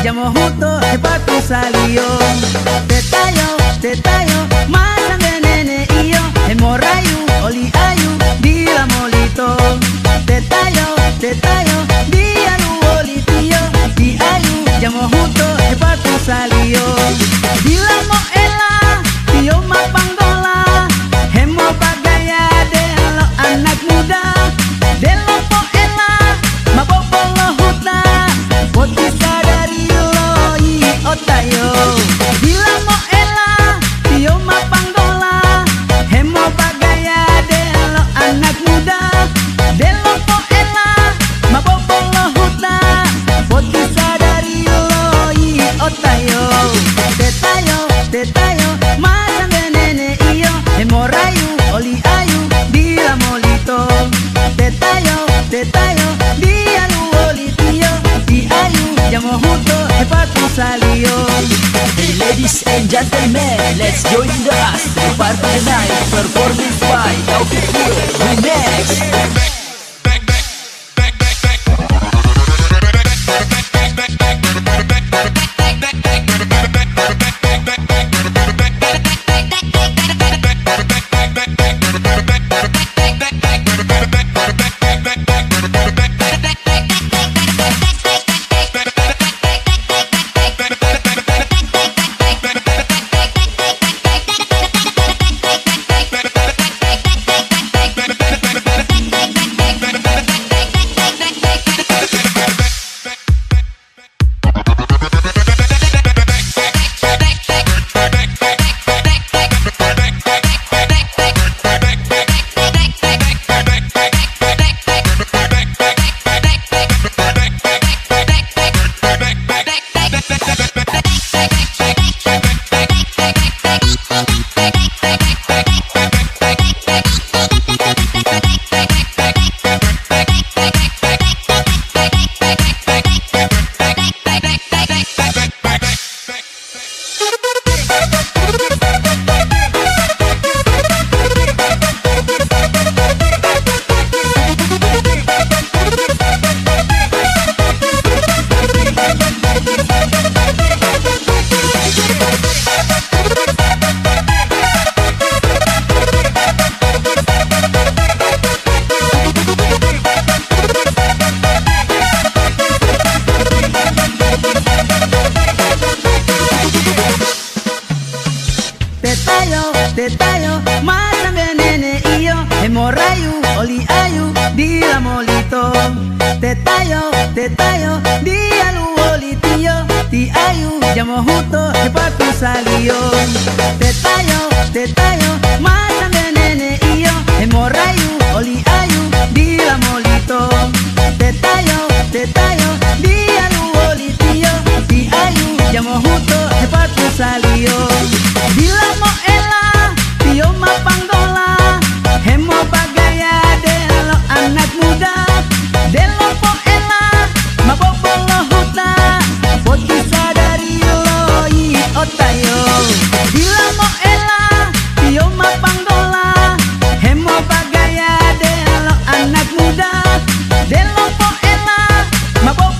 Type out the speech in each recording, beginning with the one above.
llamo justo es pa' tu salio. Te tallo, masa de nene y yo, hemorrayu, oli ayu, dila molito. Te tallo, dila lu oli tío, di ayu, llamo justo es pa' tu salio. Dila mo ela, tío ma panggola, hemo pagaya de lo anak muda, de lo po ela, ma popolo huta, poti sadari lo i otayo. Dila mo ela, tío ma panggola, hemo pagaya de lo anak muda, de lo po ela, ma popolo huta, poti sadari lo i otayo. Te tallo, masa de nene y yo, hemorrayu, oli ayu, dila molito. Te tallo, dila lu oli tío, di ayu, llamo justo es pa' tu salio. Hey ladies and gentlemen, let's join the us to party night, performance by Taufik Remix. Te tallo, masa de nene y yo, hemorrayu, oli ayu, dila molito. Te tallo, dila lu oli tío, di ayu, llamo justo es pa' tu salio. Te tallo, masa de nene y yo, hemorrayu, oli ayu, dila molito. Te tallo, dila lu oli tío, di ayu, llamo justo es pa' tu salio. Dila mo ela, tío ma panggola, hemo pagaya de lo anak muda, de lo po ela, ma popolo huta, poti sadari lo i otayo. Dila mo ela, tío ma panggola, hemo pagaya de lo anak muda, de lo po ela, ma popolo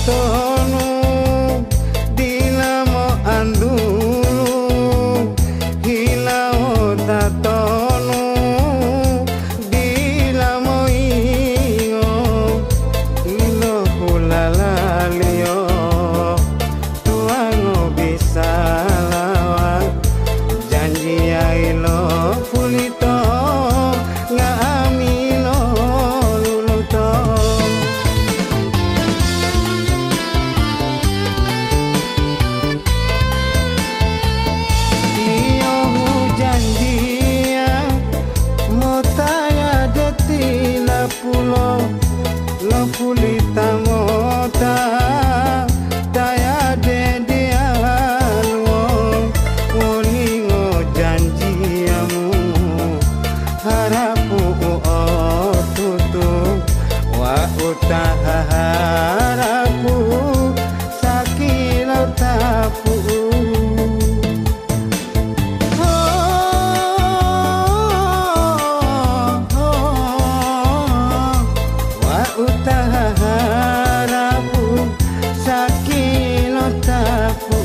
tatono dinamo andulu hilao tatono dinamo ingo ilo kulalaliyo tuango bisa lawat janji ya ilo pulito ngamilo luluto iyo janji ya motaya deti la pulo lo pulita mota taya de alwo ulingo janjiamu harapu tutu wa utaha harapu sakilo tapu wa utaha harapu sakilo tapu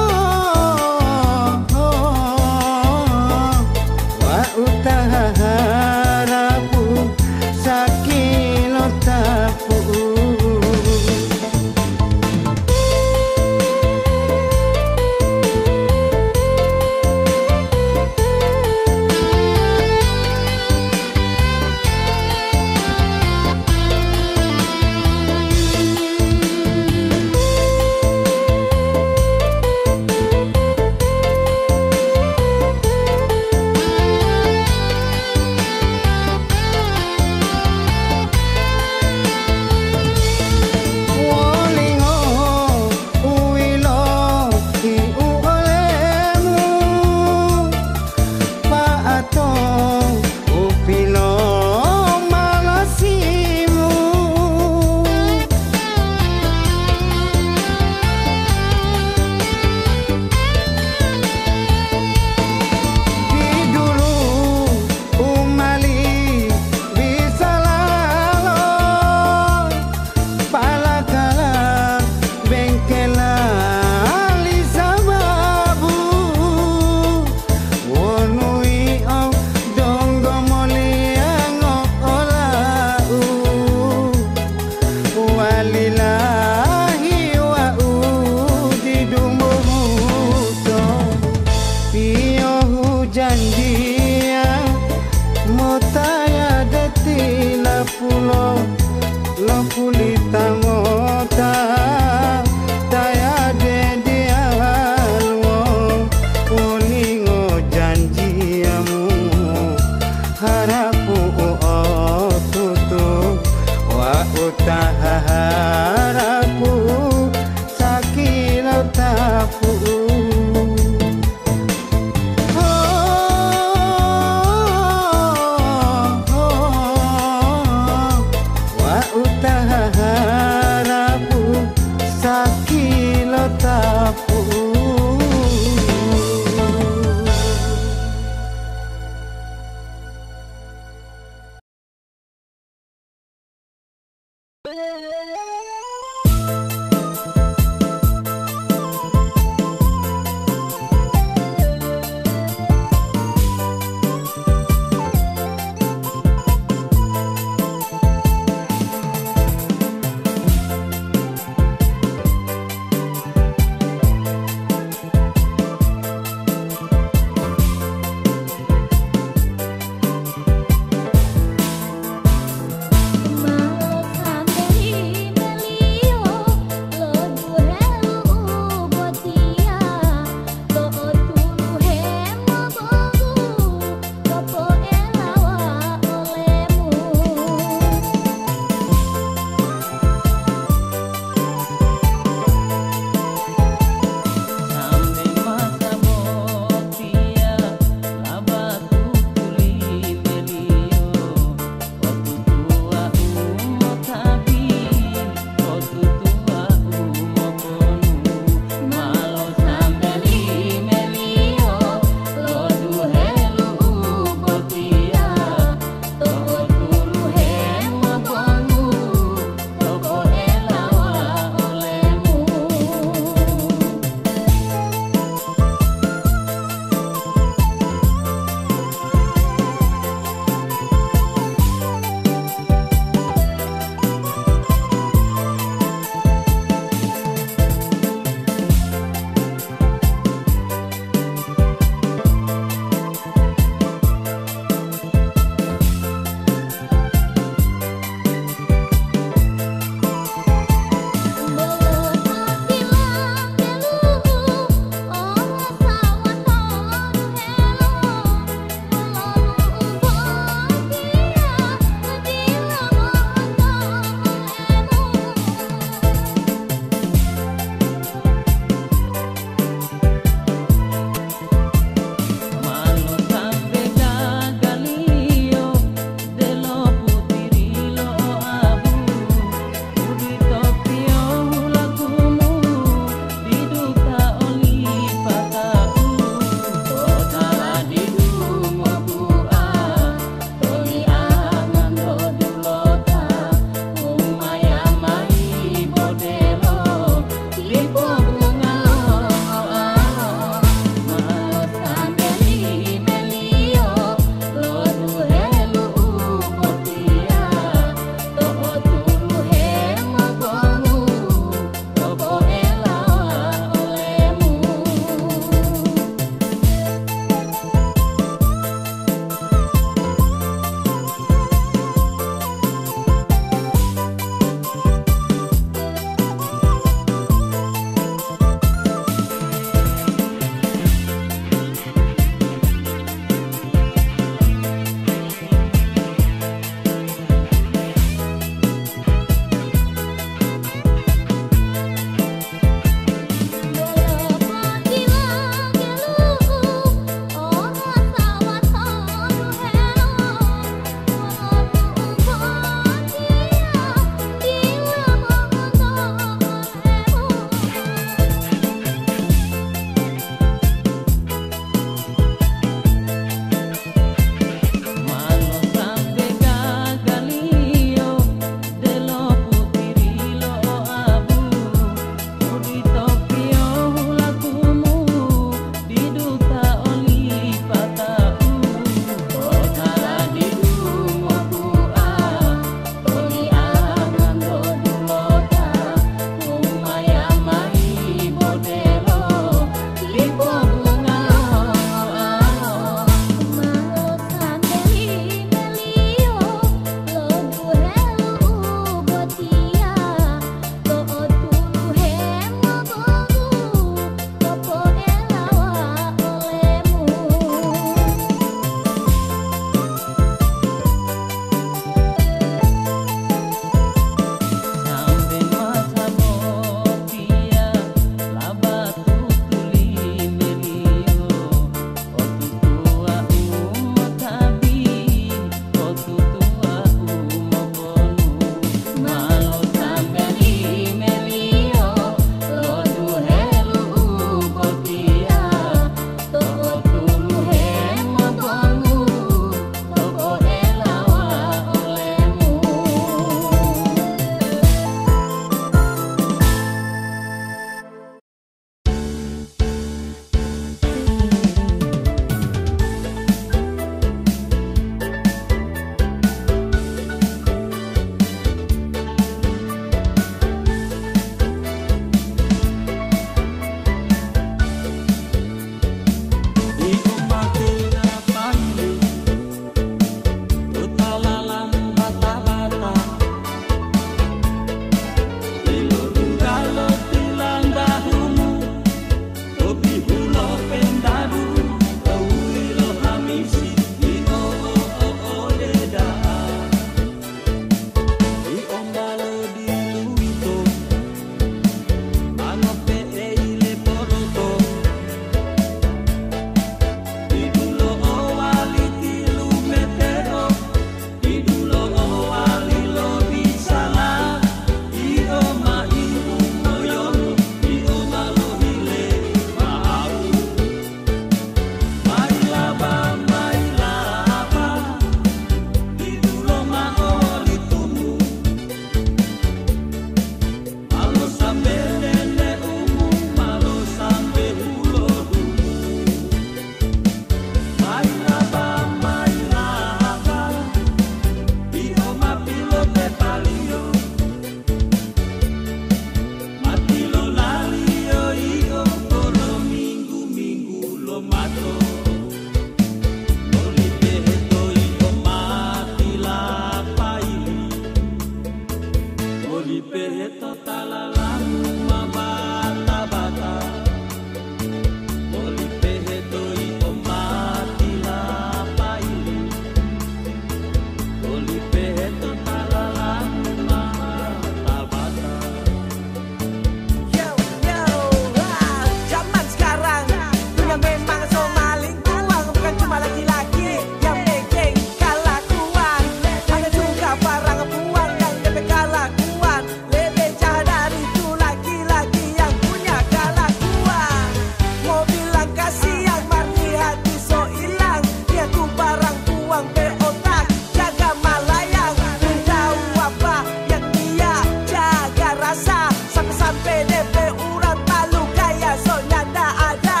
sampai-sampai DP urat malu kaya soalnya tak ada.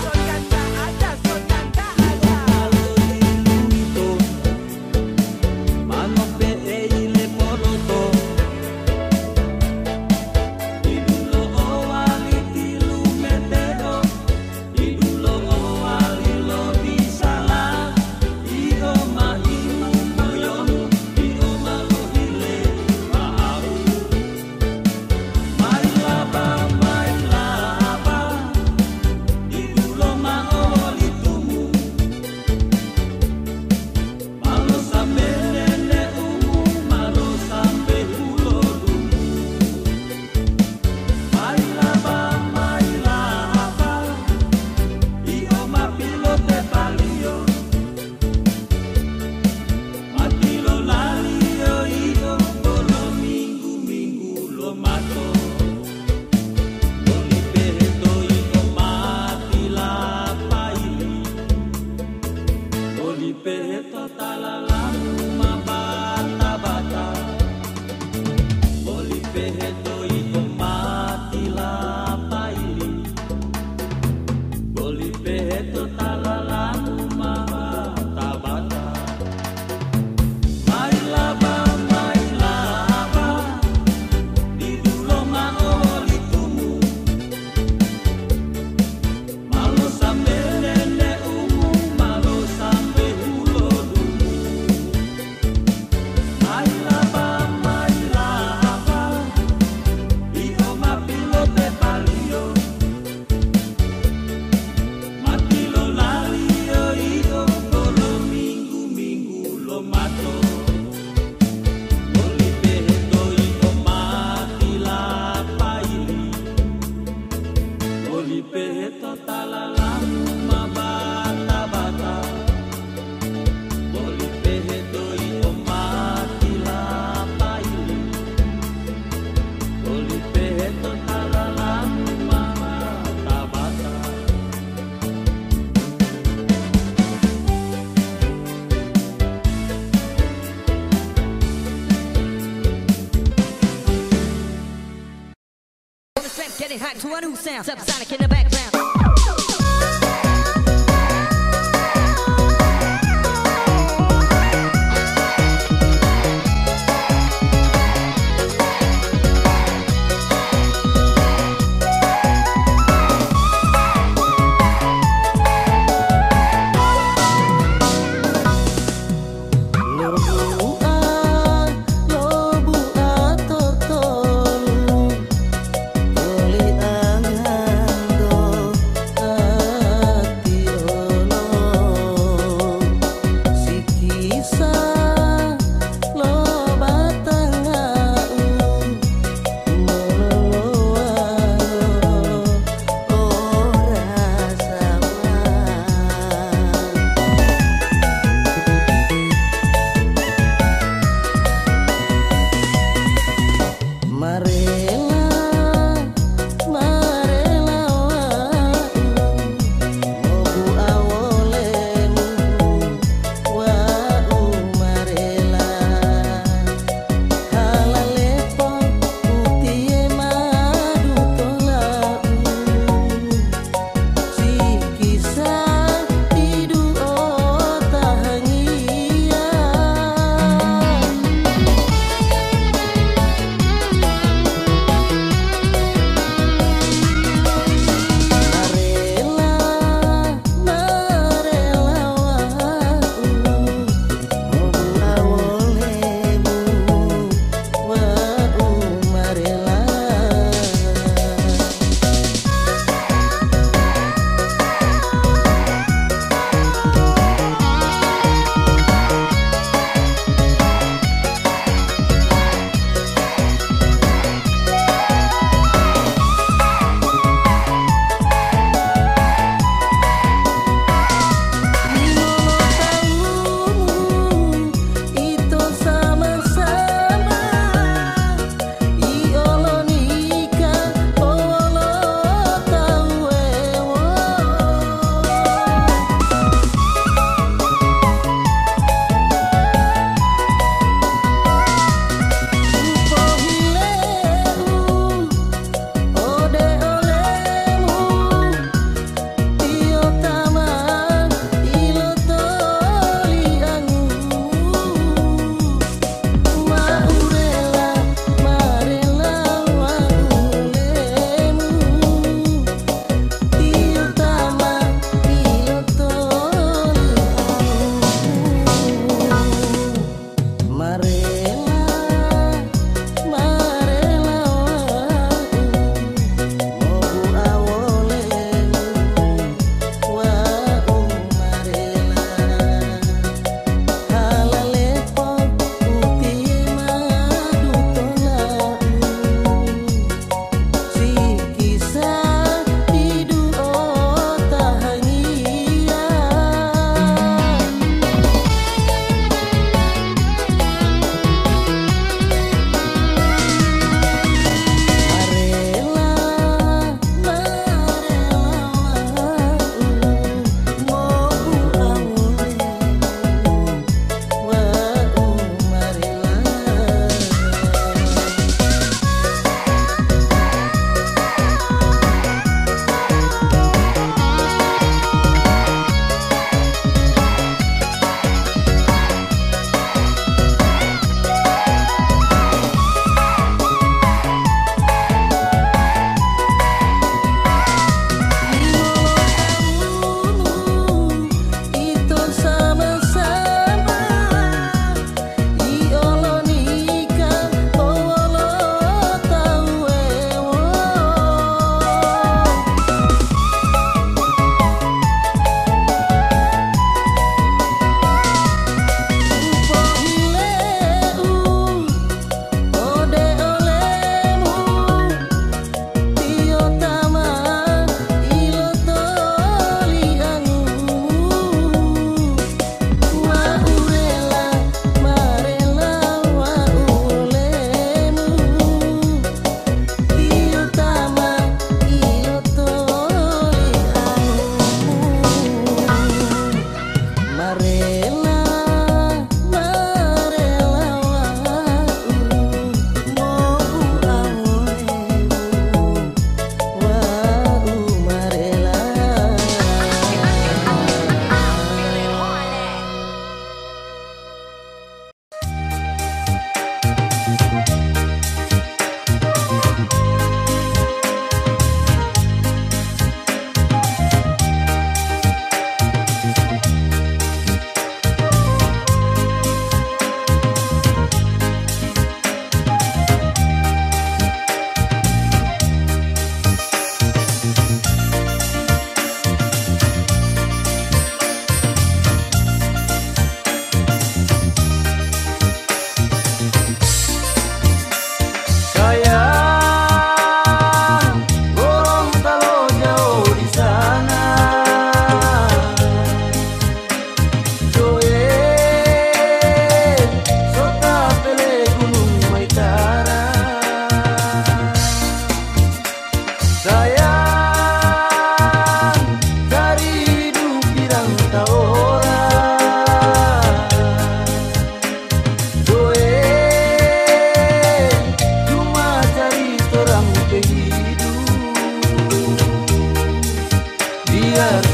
Soalnya tak ada, soalnya tak ada. Mano pe eile poroto Idulo owali tilu metero Idulo owali lo bisala Iyo ma imu moyonu Iyo ma lo hile maau Mailaba, mailaba Idulo ma owali tumu Malo sampe nene umu, malo sampe ulodu Mailaba, mailaba Iyo mapilo te palio Matilo lalio iyo Bolo minggu lo mato Boli peheto iyo matila paili Boli peheto talalamu mabata-bata Boli peheto iko mati lapaili Boli peheto talalamu mabata-bata Mailaba, mailaba Didulo maoli tumu Malo sampe nene umu Malo sampe ulodu Mailaba, mailaba Iyo mapilo te palio Matilo lalio iyo Bolo minggu lo mato Boli peheto iyo mati lapaili Boli peheto talalamu mabata-bata Boli peheto iyo mati lapaili Boli peheto talalamu mabata-bata Getting hot to a new sound. Subsonic in the background. Lobu a totolu Oli angando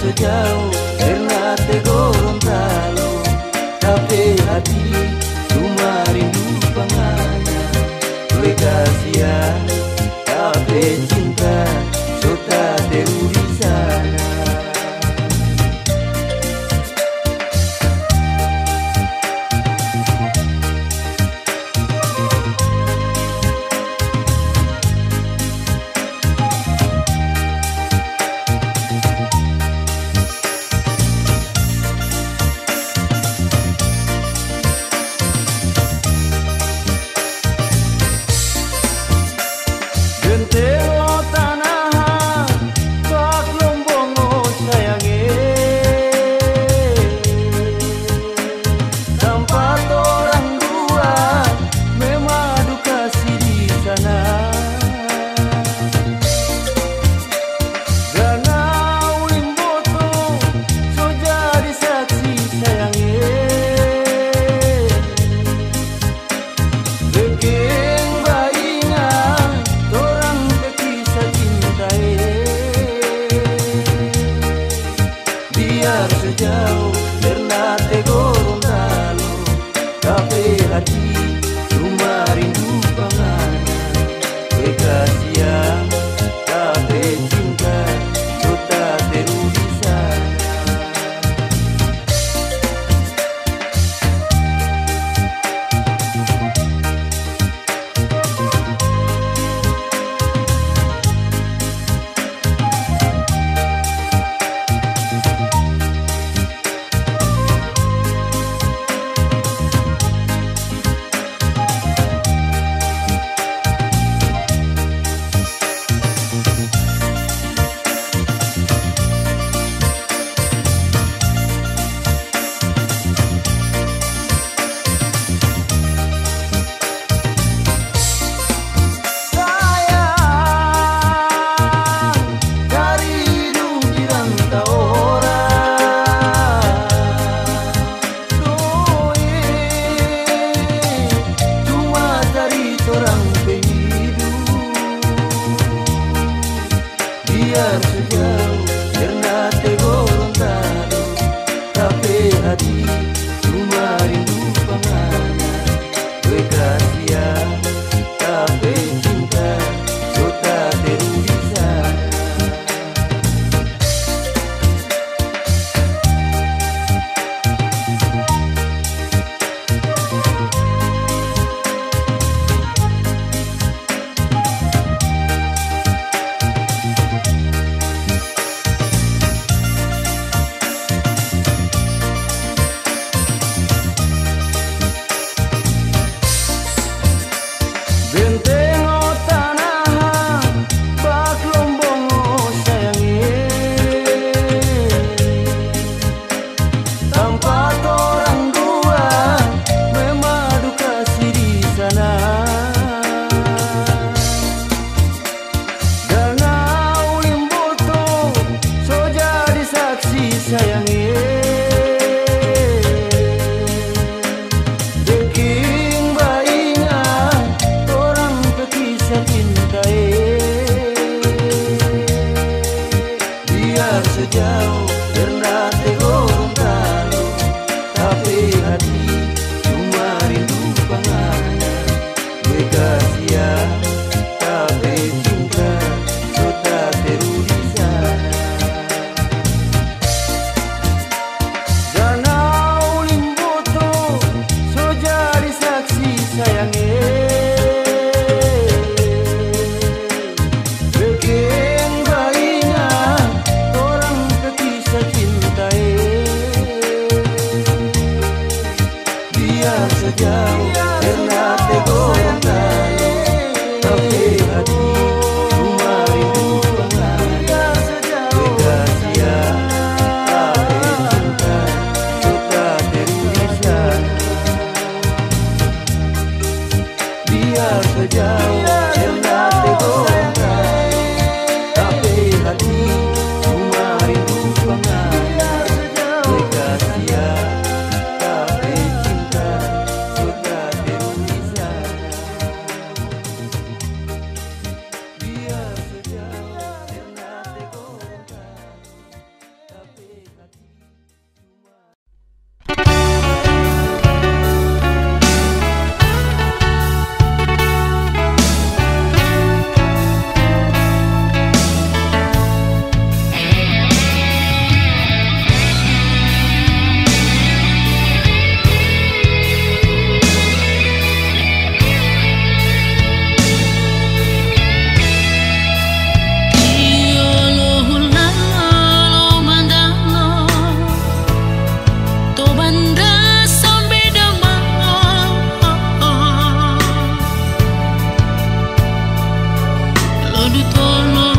sejauh Ternate Gorontalo, tapi hati cuma rindu panganya. Gue kasihan tapi cinta suka deru di sana. Gentelo tanah bak lombongo sayange, tempat orang dua memadu kasih di sana. Danau Limboto so jadi saksi sayange, bikin baingan orang berkisah cintai. Biar sejauh Ternate Gorontalo, tapi hati cuma rindu pangana. Gue kasihan tapi cinta suka teru di sana. Biar sejauh Ternate Gorontalo, tapi hati cuma rindu pangana. Gue kasihan tapi cinta suka teru di sana. Benteng tanah bak lombongo sayange, tempat orang dua memadu kasih di sana. Danau Limboto so jadi saksi sayange, bikin baingan orang berkisah cintai. Biar sejauh Ternate Gorontalo, tapi hati cuma rindu pangana. Gue kasihan tapi cinta suka teru di sana. Danau Limboto so jadi saksi sayange, bikin baingan orang berkisah du tolo